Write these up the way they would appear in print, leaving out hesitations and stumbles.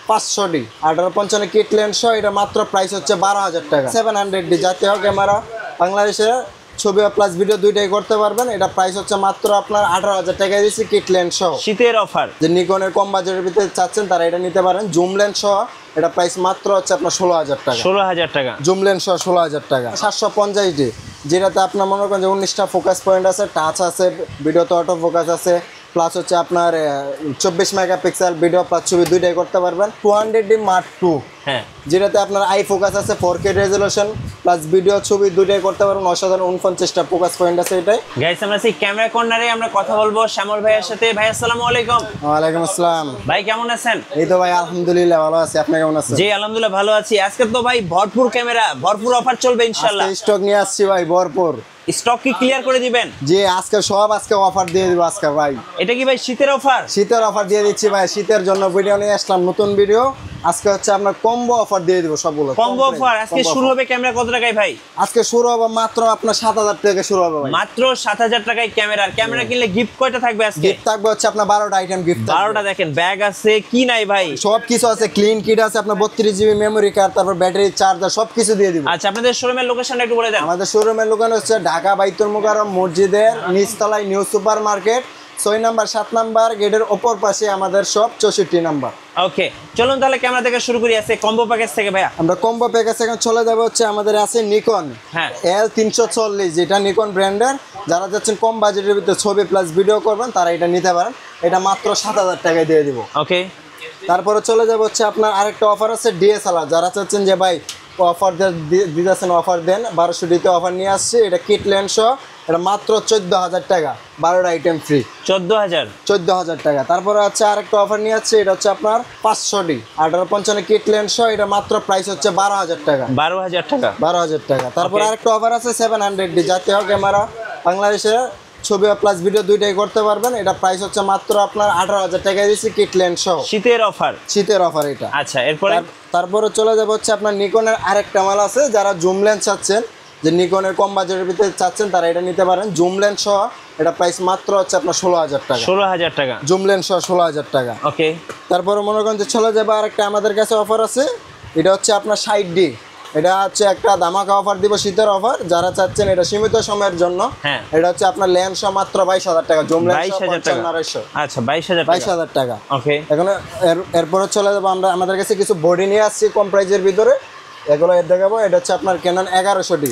500D 1855 kit lens সহ এটা মাত্র প্রাইস হচ্ছে 12,000 টাকা। 700D জাতীয় ক্যামেরা, বাংলাদেশে ছবি প্লাস ভিডিও দুইটাই করতে পারবেন। এটা প্রাইস হচ্ছে মাত্র আপনার 18,000 টাকায় দিচ্ছি কিট লেন্স সহ। শীতের অফার, যে নিকনের কম বাজেটের ভিতরে চাচ্ছেন তারা এটা নিতে পারেন। জুম লেন্স সহ এটা প্রাইস মাত্র হচ্ছে আপনার 16,000 টাকা। 16,000 টাকা। জুম লেন্স সহ 16,000 টাকা। 750D যেটাতে আপনার মনে করেন যে 19টা ফোকাস পয়েন্ট আছে, টাচ আছে, ভিডিওতে অটো ফোকাস আছে, প্লাস হচ্ছে আপনার 24 মেগাপিক্সেল ভিডিও প্লাস ছবি দুইটাই করতে পারবেন। 200D মার্ক 2 হ্যাঁ, যেটাতে আপনার আই ফোকাস আছে, 4K রেজলিউশন প্লাস ভিডিও ছবি দুইটাই করতে পারবেন। অসাধারণ 49টা ফোকাস পয়েন্ট আছে এটাই। গাইস আমরা সেই ক্যামেরা কর্নারে আমরা কথা বলবো শ্যামল ভাইয়ের সাথে। ভাই আসসালামু আলাইকুম। ওয়ালাইকুম আসসালাম। ভাই কেমন আছেন? এই তো ভাই আলহামদুলিল্লাহ ভালো আছি, আপনি কেমন আছেন? জি আলহামদুলিল্লাহ ভালো আছি। আজকে তো ভাই ভরপুর ক্যামেরা, ভরপুর অফার চলবে ইনশাআল্লাহ। আজকে স্টক নিয়ে আসছি ভাই ভরপুর। স্টক কি ক্লিয়ার করে দিবেন? জি আজকে সব অফার দিয়ে দিব আজকে ভাই। এটা কি ভাই শীতের অফার? শীতের অফার দিয়ে দিচ্ছি ভাই। শীতের জন্য ভিডিও নিয়ে আসলাম, নতুন ভিডিও। আজকে হচ্ছে আপনার কম্বো অফার দিয়ে দিব সবগুলো। কম্বো অফার আজকে শুরু হবে ক্যামেরা কত টাকায় ভাই? আজকে শুরু হবে মাত্র আপনার 7,000 থেকে শুরু হবে ভাই। মাত্র 7,000 টাকায় ক্যামেরা। ক্যামেরা কিনলে গিফট কয়টা থাকবে আজকে? গিফট থাকবে হচ্ছে আপনার 12টা আইটেম গিফট। 12টা দেখেন, ব্যাগ আছে কি নাই ভাই? সব কিছু আছে, ক্লিন কিট আছে, আপনার 32GB মেমোরি কার্ড, তারপর ব্যাটারি চার্জার সব কিছু দিয়ে দিব। আচ্ছা আপনাদের শোরুমের লোকেশনটা একটু বলে দেন। আমাদের শোরুমের লোকেশন হচ্ছে ঢাকা বাইতুল মুকাররম মসজিদের নিচতলায় new super market 6 number 7 number গেটের অপর পাশে আমাদের সব 64 নাম্বার। ওকে চলুন তাহলে ক্যামেরা থেকে শুরু করি। আছে কম্বো প্যাকেজ থেকে ভাইয়া। আমরা কম্বো প্যাকেজ এখন চলে যাবো হচ্ছে আমাদের আছে নিকন হ্যাঁ L340, যেটা নিকন ব্র্যান্ডের। যারা যাচ্ছেন কম বাজেটের ভিতরে ছবি প্লাস ভিডিও করবেন তারা এটা নিতে পারেন। এটা মাত্র 7,000 টাকায় দিয়ে দিব। ওকে তারপরে চলে যাবো হচ্ছে আপনার আরেকটা অফার আছে DSLR। যারা চাচ্ছেন যে ভাই অফার দিতেছেন অফার দেন, 1200D অফার নিয়ে আসছে। এটা কিট লেন্স সহ এটা মাত্র 14,000 টাকা, 12টা আইটেম ফ্রি। 14,000 টাকা। তারপরে হচ্ছে আরেকটা অফার নিয়ে আসছে, এটা হচ্ছে আপনার 500D 1855 কিট লেন্স সহ এটা মাত্র প্রাইস হচ্ছে 12,000 টাকা। 12,000 টাকা। 12,000 টাকা। তারপরে আরেকটা অফার আছে 700D জাতীয় ক্যামেরা, বাংলাদেশে ছবি প্লাস ভিডিও দুইটাই করতে পারবেন। এটা প্রাইস হচ্ছে মাত্র আপনার 18,000 টাকায় দিচ্ছি কিট লেন্স সহ। শীতের অফার। শীতের অফার এটা। আচ্ছা এরপরে তারপরে চলে যাবো হচ্ছে আপনার নিকনের আরেকটা মাল আছে। যারা জুম লেন্স চাচ্ছেন, যে নিকনের কম বাজেটের ভিতরে চাচ্ছেন তারা এটা নিতে পারেন। জুম লেন্স সহ এটা প্রাইস মাত্র হচ্ছে আপনার 16,000 টাকা। 16,000 টাকা। জুম লেন্স সহ 16,000 টাকা। ওকে তারপরে মনে করেন যে চলে যাবে আরেকটা আমাদের কাছে অফার আছে। এটা হচ্ছে আপনার 60D। এটা হচ্ছে একটা ধামাকা অফার দিব, শীতের অফার। যারা চাচ্ছেন এটা সীমিত সময়ের জন্য। হ্যাঁ এটা হচ্ছে আপনার লেন্স সহ মাত্র 22,000 টাকা। জুম লেন্স 22,000 টাকা। আচ্ছা 22,000 টাকা। ওকে এখন এরপরে চলে যাবো আমরা আমাদের কাছে কিছু বডি নিয়ে আসছি কম প্রাইজের ভিতরে। এগুলো দেখাবো। এটা হচ্ছে আপনার ক্যানন 1100D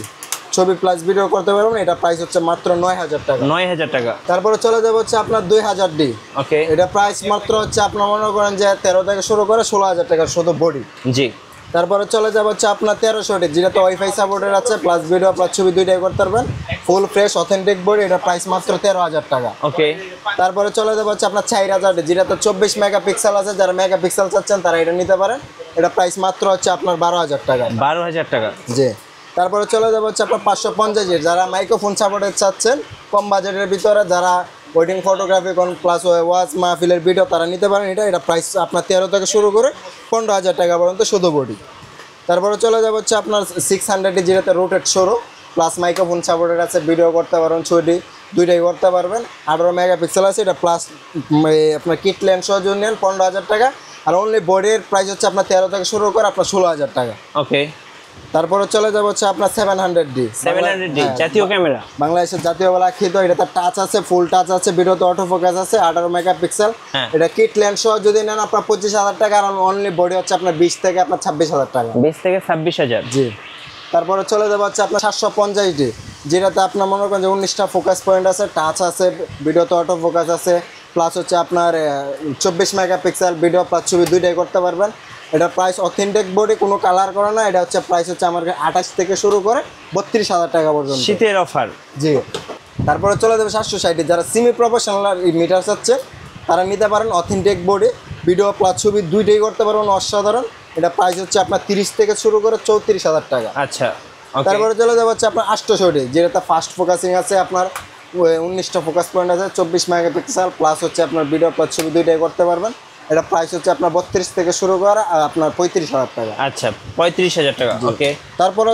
ছবি প্লাস ভিডিও করতে পারবেন। এটা প্রাইস হচ্ছে মাত্র 9,000 টাকা। 9,000 টাকা। তারপরে চলে যাবো হচ্ছে আপনার 2000D। ওকে এটা প্রাইস মাত্র হচ্ছে আপনার মনে করেন যে 13 থেকে শুরু করে 16,000 টাকা শুধু বডি। জি। তারপরে চলে যাবো হচ্ছে আপনার 1300D, যেটাতে ওয়াইফাই সাপোর্টের আছে, প্লাস ভিডিও প্লাস ছবি দুইটাই করতে পারবেন। Full fresh authentic body. এটা প্রাইস মাত্র 13,000 টাকা। ওকে তারপরে চলে যাবো হচ্ছে আপনার 4000D, যেটাতে 24 মেগাপিক্সেল আছে। যারা মেগাপিক্সেল চাচ্ছেন তারা এটা নিতে পারেন। এটা প্রাইস মাত্র হচ্ছে আপনার 12,000 টাকা। 12,000 টাকা। জি। তারপরে চলে যাবো হচ্ছে আপনার 550, যারা মাইক্রোফোন সাপোর্টের চাচ্ছেন কম বাজেটের ভিতরে, যারা ওয়েডিং ফটোগ্রাফি কোন প্লাস ওয়াচ মাহফিলের ভিডিও তারা নিতে পারেন। এটা প্রাইস আপনার 13 থেকে শুরু করে 15,000 টাকা পর্যন্ত শুধু বডি। তারপরে চলে যাবো হচ্ছে আপনার 600D, যেটাতে রোটেট সরো প্লাস মাইক্রোফোন সাপোর্টের আছে, ভিডিও করতে পারবেন, ছবি দুইটাই করতে পারবেন। 18 মেগাপিক্সেল আছে। এটা প্লাস আপনার কিট লেন্স সহ যদি নেন 15,000 টাকা। আর অনলি বডির প্রাইস হচ্ছে আপনার 13 থেকে শুরু করে আপনার 16,000 টাকা। ওকে তারপরে চলে যাবো হচ্ছে আপনার 700D জাতীয় ক্যামেরা, বাংলাদেশের জাতীয় বলা খিত। এটাতে টাচ আছে, ফুল টাচ আছে, ভিডিওতে অটো ফোকাস আছে, 18 মেগাপিক্সেল। এটা কিট লেন্স সহ যদি নেন আপনার 25,000 টাকা। আর অনলি বডি হচ্ছে আপনার 20 থেকে আপনার 26,000 টাকা। 20 থেকে 26,000। জি। তারপরে চলে যাবো হচ্ছে আপনার 750D, যেটাতে আপনার মনে করেন যে 19টা ফোকাস পয়েন্ট আছে, টাচ আছে, ভিডিওতে অটো ফোকাস আছে, প্লাস হচ্ছে আপনার 24 মেগাপিক্সেল ভিডিও প্লাস ছবি দুইটাই করতে পারবেন। এটা প্রাইস অথেন্টিক বডি, কোনো কালার করা না। এটা হচ্ছে প্রাইস হচ্ছে আমার 28 থেকে শুরু করে 32,000 টাকা পর্যন্ত। শীতের অফার। জি। তারপরে চলে যাবে 760, যারা সেমি প্রফেশনাল মিটার চাচ্ছে তারা নিতে পারেন। অথেন্টিক বডি, ভিডিও প্লাস ছবি দুইটাই করতে পারবেন, অসাধারণ। এটা প্রাইস হচ্ছে আপনার 30 থেকে শুরু করে 34,000 টাকা। আচ্ছা। তারপরে চলে যাবে হচ্ছে আপনার 800D, যেটাতে ফাস্ট ফোকাসিং আছে, আপনার 19টা ফোকাস পয়েন্ট আছে, 24 মেগাপিক্সেল প্লাস হচ্ছে আপনার ভিডিও প্লাস ছবি দুইটাই করতে পারবেন। এটা প্রাইস হচ্ছে আপনার 32 থেকে শুরু করে আপনার 35,000 টাকা। আচ্ছা 35,000 টাকা। ওকে। তারপরে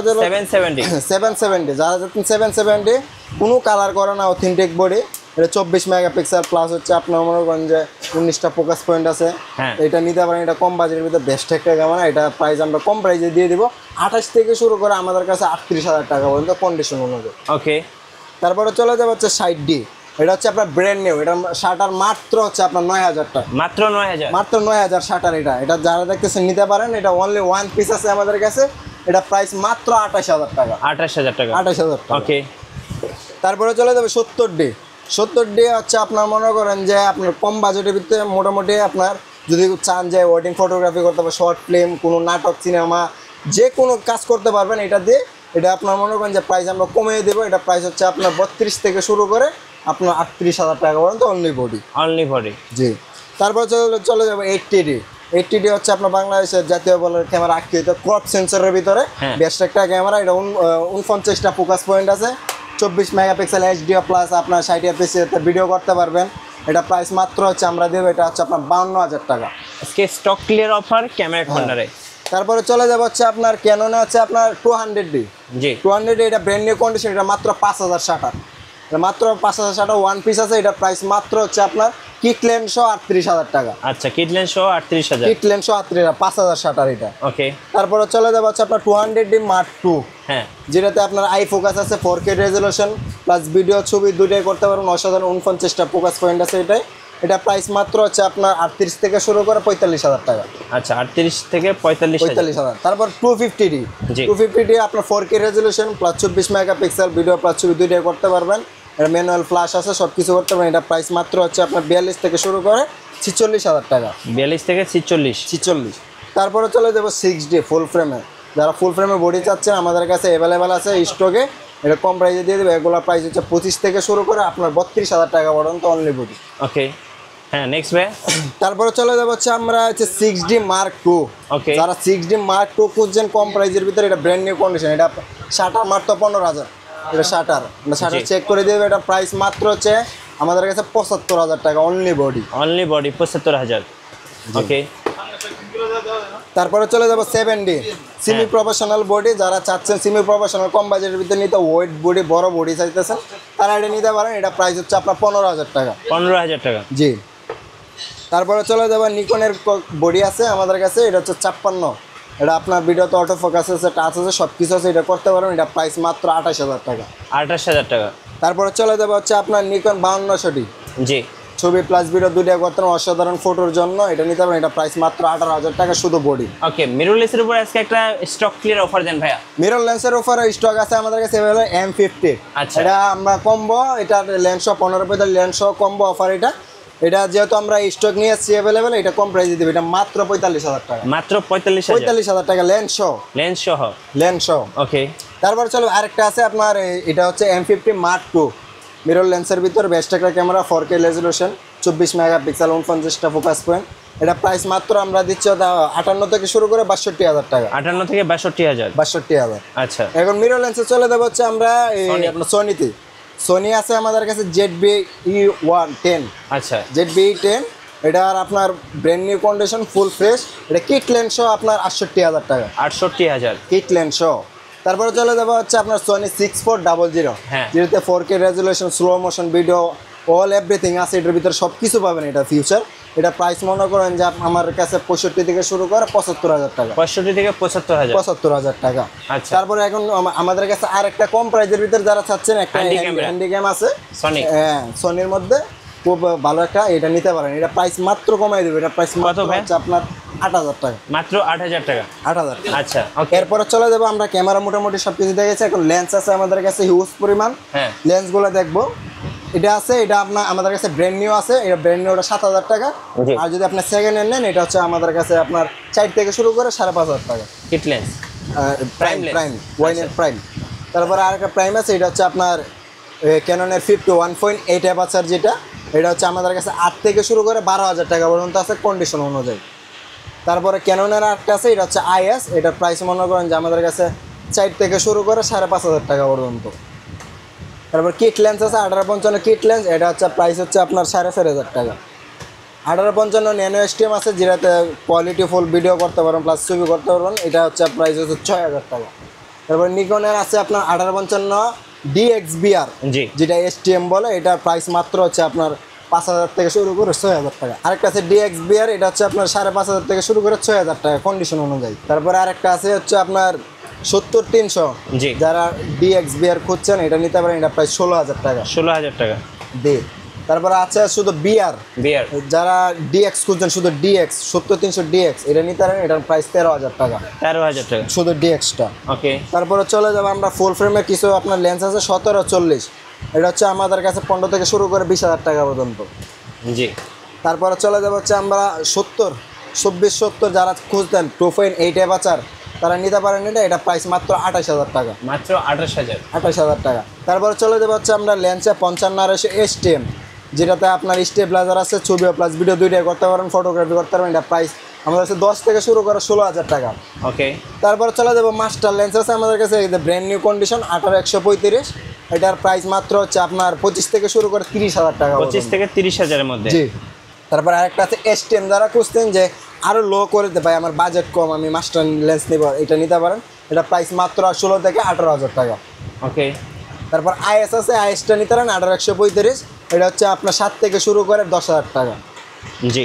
770, যারা যাচ্ছেন 770 কোনো কালার করে না, অথেন্টিক বডি। এটা 24 মেগাপিক্সেল প্লাস হচ্ছে আপনার মনে করেন যে 19টা ফোকাস পয়েন্ট আছে। হ্যাঁ। এটা নিতে পারেন, এটা কম বাজেটের ভিতরে বেস্ট একটা ক্যামেরা। এটা প্রাইস আমরা কম প্রাইসে দিয়ে দিব, 28 থেকে শুরু করে আমাদের কাছে 38,000 টাকা পর্যন্ত কন্ডিশন অনুযায়ী। ওকে। তারপরে চলে যাবে হচ্ছে 60D, এটা হচ্ছে আপনার ব্র্যান্ড নিউ, এটা শাটার মাত্র হচ্ছে আপনার 9,000 টাকা, মাত্র 9,000। মাত্র 9,000 শাটার। এটা যারা দেখতেছেন নিতে পারেন, এটা অনলি ওয়ান পিস আছে আমাদের কাছে, এটা প্রাইস মাত্র 28,000 টাকা, 28,000 টাকা। 28,000 টাকা। ওকে। তারপরে চলে যাবে 70D হচ্ছে আপনার মনে করেন যে আপনার কম বাজেটের ভিতরে মোটামুটি আপনার যদি চান যে ওয়েডিং ফটোগ্রাফি করতে হবে, শর্ট ফিল্ম, কোনো নাটক, সিনেমা, যে কোনো কাজ করতে পারবেন এটা দিয়ে। এটা আপনার মনে করেন যে প্রাইস আমরা কমিয়ে দেবো, এটা প্রাইস হচ্ছে আপনার 32 থেকে শুরু করে আপনার 38,000 টাকা পর্যন্ত অনলি বডি। Only body. জি। তারপর চলে যাবে 80D হচ্ছে আপনার বাংলাদেশের জাতীয় বলের ক্যামেরা আকৃত ক্রপ সেন্সরের ভিতরে বেস্ট একটা ক্যামেরা। এটা 49টা ফোকাস পয়েন্ট আছে, 24 মেগাপিক্সেল HD প্লাস আপনার 60 FPS ভিডিও করতে পারবেন। এটা প্রাইস মাত্র হচ্ছে আমরা দেবো, এটা হচ্ছে আপনার 52,000 টাকা। আজকে স্টক ক্লিয়ার অফার ক্যামেরা কর্নারে। তারপরে চলে যাবে হচ্ছে আপনার ক্যাননে হচ্ছে আপনার 200D। জি। 200D এটা ব্র্যান্ড নিউ কন্ডিশন, এটা মাত্র 5,000 শাটার, এটা মাত্র 5,000 শাটার ওয়ান পিস আছে। এটা প্রাইস মাত্র হচ্ছে আপনার কিট লেন্স সহ 38,000 টাকা। আচ্ছা, কিট লেন্স সহ 38,000। কিট লেন্স সহ 38,000, 5,000 শাটার এটা। ওকে। তারপরে চলে যাবে হচ্ছে আপনার 200D Mark II, হ্যাঁ, যেটাতে আপনার আই ফোকাস আছে, 4K রেজলিউশন প্লাস ভিডিও ছবি দুটোই করতে পারবেন। অসাধারণ 49টা ফোকাস পয়েন্ট আছে এটাই। এটা প্রাইস মাত্র হচ্ছে আপনার 38 থেকে শুরু করে 45,000 টাকা। আচ্ছা, 38 থেকে 45,000। তারপর 250D, জি। 250D আপনার 4K resolution plus 24 megapixel video plus ছবি দুটোই করতে পারবেন। এটা ম্যানুয়াল ফ্ল্যাশ আছে, সব কিছু করতে পারবেন। এটা প্রাইস মাত্র হচ্ছে আপনার 42 থেকে শুরু করে 46,000 টাকা। 42 থেকে 46। তারপরে চলে যাবো 6D ফুল ফ্রেমে, যারা ফুল ফ্রেমে বডি চাচ্ছেন আমাদের কাছে অ্যাভেলেবেল আছে স্টকে। এটা কম প্রাইসে দিয়ে দেবে, এগুলোর প্রাইস হচ্ছে 25 থেকে শুরু করে আপনার 32,000 টাকা পর্যন্ত অনলি বডি। ওকে। হ্যাঁ, নেক্সট ভাই। তারপরে চলে যাবো হচ্ছে আমরা হচ্ছে 6D Mark II। ওকে। যারা 6D Mark II খুঁজছেন কম প্রাইসের ভিতরে, এটা ব্র্যান্ড নিউ কন্ডিশন, এটা শাটার মাত্র 15,000। এটা শাটার চেক করে দেবে, এটা প্রাইস মাত্র হচ্ছে আমাদের কাছে 75,000 টাকা অনলি বডি। Only body 75,000। ওকে। তারপরে চলে যাবো 7D সেমি প্রফেশনাল বডি, যারা চাচ্ছেন সেমি প্রফেশনাল কম বাজেটের ভিতরে নিতে, ওয়েট বডি, বড় বডি চাইতেছেন, তারা এটা নিতে পারেন। এটা প্রাইস হচ্ছে আপনার 15,000 টাকা। 15,000 টাকা। জি। তারপরে চলে যাবো নিকনের বডি আছে আমাদের কাছে, এটা হচ্ছে 56। এটা আপনার ভিডিওতে অটো ফোকাস আছে, টাচ আছে, সব কিছু আছে, এটা করতে পারবেন। এটা প্রাইস মাত্র 28,000 টাকা। 28,000 টাকা। তারপরে চলে যাবে হচ্ছে আপনার নিকন 5200D, জি। ছবি প্লাস ভিডিও দুইটা করতে পারেন, অসাধারণ ফটোর জন্য এটা নিতে পারেন। এটা প্রাইস মাত্র 18,000 টাকা শুধু বডি। ওকে, মিরর লেন্সের উপর আজকে একটা স্টক ক্লিয়ার অফার দেন ভাইয়া। মিরর লেন্সের উপরে স্টক আছে আমাদের কাছে অ্যাভেলেবল M50। আচ্ছা। এটা আমরা কম্বো, এটা লেন্স সহ 15 লেন্স সহ কম্বো অফার। এটা যেহেতু আমরা স্টক নিয়ে আসছি অ্যাভেলেবেল, এটা কম প্রাইসে দেবে, এটা মাত্র 45,000 টাকা। মাত্র 45,000 টাকা লেন্স সহ। লেন্স সহ। ওকে। তারপর চলো আরেকটা আছে আপনার, এটা হচ্ছে M50 Mark II, মিরর লেন্সের ভিতর বেস্ট একটা ক্যামেরা, 4K রেজলিউশন, 24 মেগাপিক্সেল, 49টা ফোকাস পয়েন্ট। এটা প্রাইস মাত্র আমরা দিচ্ছি 58 থেকে শুরু করে 62,000 টাকা। 58 থেকে 62,000। 62,000। আচ্ছা। এখন মিরর লেন্সে চলে যাবো হচ্ছে আমরা আপনার সোনিতে। সোনি আছে আমাদের কাছে ZV-E10। আচ্ছা। ZV-E10, এটার আপনার brand new condition, full fresh. এটা কিট লেন্স সহ আপনার 68,000 টাকা। 68,000 কিট লেন্স সহ। তারপরে চলে যাবো হচ্ছে আপনার সোনি 6400, যেটাতে 4K resolution, slow motion video, all everything আছে এটার ভিতরে, সব কিছু পাবেন এটা ফিউচার। এটা প্রাইস মনে করেন যে আমার কাছে 65 থেকে শুরু করে 75,000 টাকা। 65 থেকে 75,000। 75,000 টাকা। আচ্ছা। তারপরে এখন আমাদের কাছে আর একটা কম প্রাইসের ভিতরে যারা চাচ্ছেন, একটা হ্যান্ডি ক্যাম আছে সনি। হ্যাঁ, সনির মধ্যে খুব ভালো একটা, এটা নিতে পারেন। এটা প্রাইস মাত্র কমাই দেবে, এটা প্রাইস মাত্র হচ্ছে আপনার 8,000 টাকা। মাত্র 8,000 টাকা। 8,000। আচ্ছা। এরপরে চলে যাবো আমরা ক্যামেরা মোটামুটি সব কিছু দেখেছি, এখন লেন্স আছে আমাদের কাছে হিউজ পরিমাণ। হ্যাঁ। লেন্সগুলো দেখবো। এটা আছে, এটা আপনার আমাদের কাছে ব্র্যান্ড নিউ আছে, এটা ব্র্যান্ড নিউ, ওটা 7,000 টাকা। আর যদি আপনি সেকেন্ড হ্যান্ড নেন, এটা হচ্ছে আমাদের কাছে আপনার 4 থেকে শুরু করে 5,500 টাকা। কিট লেন্স প্রাইম ওয়াইনের প্রাইম। তারপরে আরেকটা প্রাইম আছে, এটা হচ্ছে আপনার ক্যাননের 51.8 অ্যাপারচার, যেটা এটা হচ্ছে আমাদের কাছে 8 থেকে শুরু করে 12,000 টাকা পর্যন্ত আছে কন্ডিশন অনুযায়ী। তারপরে ক্যাননের আরেকটা আছে, এটা হচ্ছে IS, এটার প্রাইস মনে করেন যে আমাদের কাছে 4 থেকে শুরু করে 5,500 টাকা পর্যন্ত। তারপর কিট লেন্স আছে 1855 কিট লেন্স, এটা হচ্ছে প্রাইস হচ্ছে আপনার 4,500 টাকা। 1855 ন্যানো STM আছে, যেটাতে কোয়ালিটি ফুল ভিডিও করতে পারবেন প্লাস ছবি করতে পারবেন, এটা হচ্ছে প্রাইস হচ্ছে 6,000 টাকা। তারপর নিকনের আছে আপনার 1855 DXBR জি যেটা STM বলে, এটার প্রাইস মাত্র হচ্ছে আপনার 5,000 থেকে শুরু করে 6,000 টাকা। আরেকটা আছে DXBR, এটা হচ্ছে আপনার 5,500 থেকে শুরু করে 6,000 টাকা কন্ডিশন অনুযায়ী। তারপরে আরেকটা আছে হচ্ছে আপনার 70-300, জি যারা DXBR খুঁজছেন এটা নিতে পারেন, এটা প্রায় 16,000 টাকা 16,000 টাকা দিয়ে। তারপরে আছে শুধু বিআর, বিয়ার যারা DX খুঁজছেন শুধু DX 70-300 DX এটা নিতে পারেন, এটার প্রাইস 13,000 টাকা 13,000 টাকা। শুধু DX-টা। ওকে তারপরে চলে যাবো আমরা ফুল ফ্রেমের কিছু আপনার লেন্স আছে 17-40, এটা হচ্ছে আমাদের কাছে 15 থেকে শুরু করে 20,000 টাকা পর্যন্ত। জি তারপরে চলে যাবো হচ্ছে আমরা 24-70 যারা খুঁজতেন 2.8 অ্যাপাচার তারা নিতে পারেন, এটা প্রাইস মাত্র 28,000 টাকা মাত্র 28,000। 28,000 টাকা। তারপরে চলে যাবো হচ্ছে আমরা লেন্সে 55-250 STM, যেটাতে আপনার স্টেবিলাইজার আছে, ছবিও প্লাস ভিডিও দুইটাই করতে পারেন, ফটোগ্রাফি করতে পারেন, এটা প্রাইস আমাদের কাছে 10 থেকে শুরু করে 16,000 টাকা। ওকে তারপরে চলে যাবো মাস্টার লেন্স আছে আমাদের কাছে, ব্র্যান্ড নিউ কন্ডিশন 18-135, এটার প্রাইস মাত্র হচ্ছে আপনার 25 থেকে শুরু করে 30,000 টাকা 25 থেকে 30,000 এর মধ্যে। জি। তারপর আরেকটা আছে STM, যারা খুঁজতেন যে আরও লো করে দিতে ভাই আমার বাজেট কম, আমি মাস্টার লেন্স নিব, এটা নিতে পারেন, এটা প্রাইস মাত্র 16 থেকে 18,000 টাকা। ওকে তারপর IS আছে, IS-টা নিতে পারেন 18-135, এটা হচ্ছে আপনার 7 থেকে শুরু করে 10,000 টাকা। জি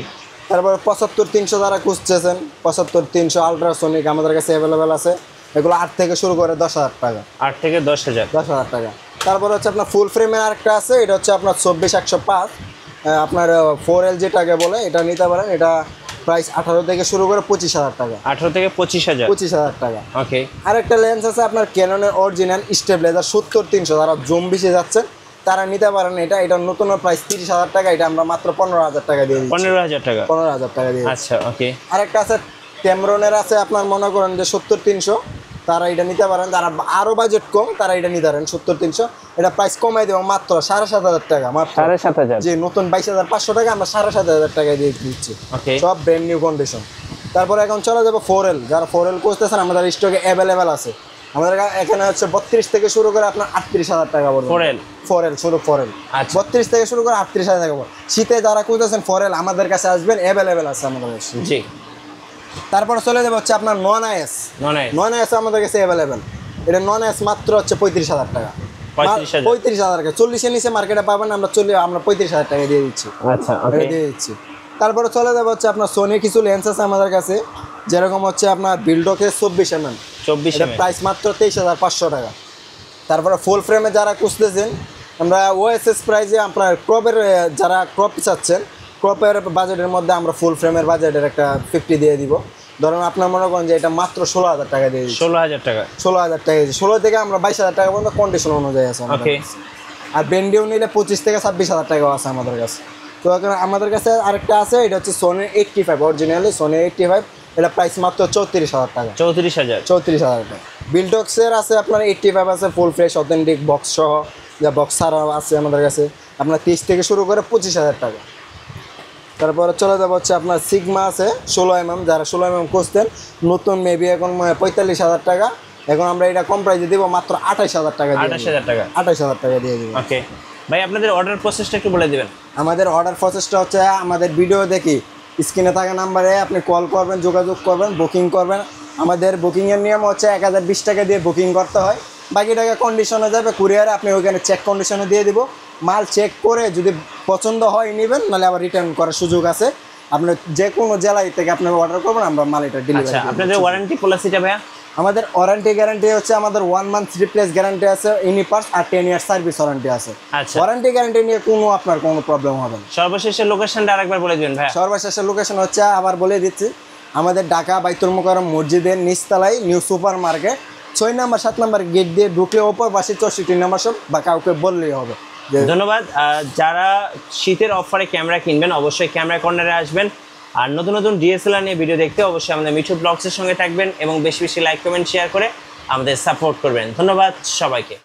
তারপর 75-300 যারা খুঁজতেছেন, 75-300 আলট্রাসোনিক আমাদের কাছে অ্যাভেলেবেল আছে, এগুলো 8 থেকে শুরু করে 10,000 টাকা 8 থেকে 10,000। 10,000 টাকা। তারপর হচ্ছে আপনার ফুল ফ্রেমের আরেকটা আছে, এটা হচ্ছে আপনার 24-105, আপনার 4L যেটাকে বলে, এটা নিতে পারেন, এটা প্রাইস 18 থেকে শুরু করে 25,000 টাকা 18 থেকে 25,000। 25,000 টাকা। ওকে আরেকটা লেন্স আছে আপনার ক্যাননের অরিজিনাল স্টেবিলাইজার 70-300, যারা জুম বেশি যাচ্ছেন তারা নিতে পারেন, এটা নতুন প্রাইস 30,000 টাকা, এটা আমরা মাত্র 15,000 টাকা দিয়ে দিচ্ছি। 15,000 টাকা। 15,000 টাকা দিয়ে দিচ্ছি। আচ্ছা ওকে আরেকটা আছে টেমরনের আছে আপনার মনে করেন যে 70-300, তারা এটা নিতে পারেন, যারা আরও বাজেট কম তারা এটা নিতে পারেন 70-300, এটা প্রাইস কমাই দেবো মাত্র 7,500 টাকা মাত্র। 7,500। জি, নতুন 22,500 টাকা আমরা 7,500 টাকায় দিয়ে দিচ্ছি, ওকে সব ব্র্যান্ড নিউ কন্ডিশন। তারপরে এখন চলে যাবো 4L, যারা 4L করতেছেন আমাদের স্টকে অ্যাভেলেবেল আছে, আমাদের এখানে হচ্ছে 32 থেকে শুরু করে আপনার 38,000 টাকা পড়বে 4L। 4L শুধু 4L আচ্ছা। 32 থেকে শুরু করে 38,000 টাকা পড়বে। শীতে যারা খুঁজতেছেন 4L আমাদের কাছে আসবেন, অ্যাভেলেবেল আছে আমাদের কাছে। জি তারপরে চলে যাবে হচ্ছে আপনার নন আইএস আমাদের কাছে অ্যাভেলেবেল, এটা নন আইএস মাত্র হচ্ছে 35,000 টাকা 35,000। 35,000 টাকা, 40-এর নিচে মার্কেটে পাবেন, আমরা 35,000 টাকা দিয়ে দিচ্ছি। আচ্ছা এটা ওকে দিয়ে দিচ্ছি। তারপরে চলে যাবে হচ্ছে আপনার সোনির কিছু লেন্স আছে আমাদের কাছে, যেরকম হচ্ছে আপনার বিল্ডকের 24mm, 24 এটা প্রাইস মাত্র 23,500 টাকা। তারপরে ফুল ফ্রেমে যারা খুঁজতেছেন, আমরা OSS প্রাইসে আপনার ক্রপের, যারা ক্রপ চাচ্ছেন ক্রপের বাজেটের মধ্যে আমরা ফুল ফ্রেমের বাজেটের একটা 50 দিয়ে দিব। ধরুন আপনার মনে করেন যে এটা মাত্র 16,000 টাকা দিয়ে দিচ্ছি। 16,000 টাকা। 16,000 টাকা দিচ্ছি, 16 থেকে আমরা 22,000 টাকা পর্যন্ত কন্ডিশন অনুযায়ী আছে আমাদের ওকে কাছে। আর বেন্ডিও নিলে 25 থেকে 26,000 টাকাও আছে আমাদের কাছে। তো এখন আমাদের কাছে আরেকটা আছে, এটা হচ্ছে সোনি 85, অরিজিনালি সোনি 85, এটা প্রাইস মাত্র 34,000 টাকা 34,000। 34,000 টাকা। বিল্ডক্সের আছে আপনার 85 আছে, ফুল ফ্রেশ অথেন্টিক বক্স সহ, যা বক্স ছাড়াও আছে আমাদের কাছে, আপনার 30 থেকে শুরু করে 25,000 টাকা। তারপরে চলে যাবো হচ্ছে আপনার সিগমা আছে 16mm, যারা 16mm খুঁজতেন, নতুন মেবি এখন 45,000 টাকা, এখন আমরা এটা কম প্রাইসে দিব মাত্র 28,000 টাকা দিয়ে 28,000 টাকা। 28,000 টাকা দিয়ে দিব। ওকে ভাই, আপনাদের অর্ডার প্রসেসটা একটু বলে দিবেন। আমাদের অর্ডার প্রসেসটা হচ্ছে আমাদের ভিডিও দেখি স্ক্রিনে থাকা নাম্বারে আপনি কল করবেন, যোগাযোগ করবেন, বুকিং করবেন। আমাদের বুকিংয়ের নিয়ম হচ্ছে 1,020 টাকা দিয়ে বুকিং করতে হয়, বাকি টাকা কন্ডিশনে যাবে কুরিয়ারে, আপনি ওইখানে চেক কন্ডিশনে দিয়ে দিব। মাল চেক করে যদি পছন্দ হয় নেবেন, নাহলে আবার রিটার্ন করার সুযোগ আছে। আপনি যে কোনো জেলায় থেকে আপনি অর্ডার করবেন, আমরা মাল এটা আচ্ছা, ডেলিভারি। আপনাদের ওয়ারেন্টি পলিসিটা ভাইয়া? আমাদের ওয়ারেন্টি গ্যারান্টি হচ্ছে আমাদের 1 মান্থ রিপ্লেস গ্যারান্টি আছে, ইউনিপার্স, আর 10 ইয়ার সার্ভিস ওয়ারেন্টি আছে। আচ্ছা। ওয়ারেন্টি গ্যারান্টি নিয়ে আপনার কোনো প্রবলেম হবে না। সর্বশেষের লোকেশনটা আরেকবার বলে দিবেন ভাইয়া। সর্বশেষের লোকেশন হচ্ছে আবার বলে দিচ্ছি, আমাদের ঢাকা বাইতুল মোকাররম মসজিদের নিচতলায় নিউ সুপার মার্কেট 6 নম্বর 7 নম্বর গেট দিয়ে ঢুকলে ওপর পাশে 64 নম্বর সব, বা কাউকে বললেই হবে। ধন্যবাদ। যারা শীতের অফারে ক্যামেরা কিনবেন অবশ্যই ক্যামেরা কর্নারে আসবেন, আর নতুন নতুন DSLR নিয়ে ভিডিও দেখতে অবশ্যই আমাদের মিঠু ব্লগসের সঙ্গে থাকবেন এবং বেশি বেশি লাইক কমেন্ট শেয়ার করে আমাদের সাপোর্ট করবেন। ধন্যবাদ সবাইকে।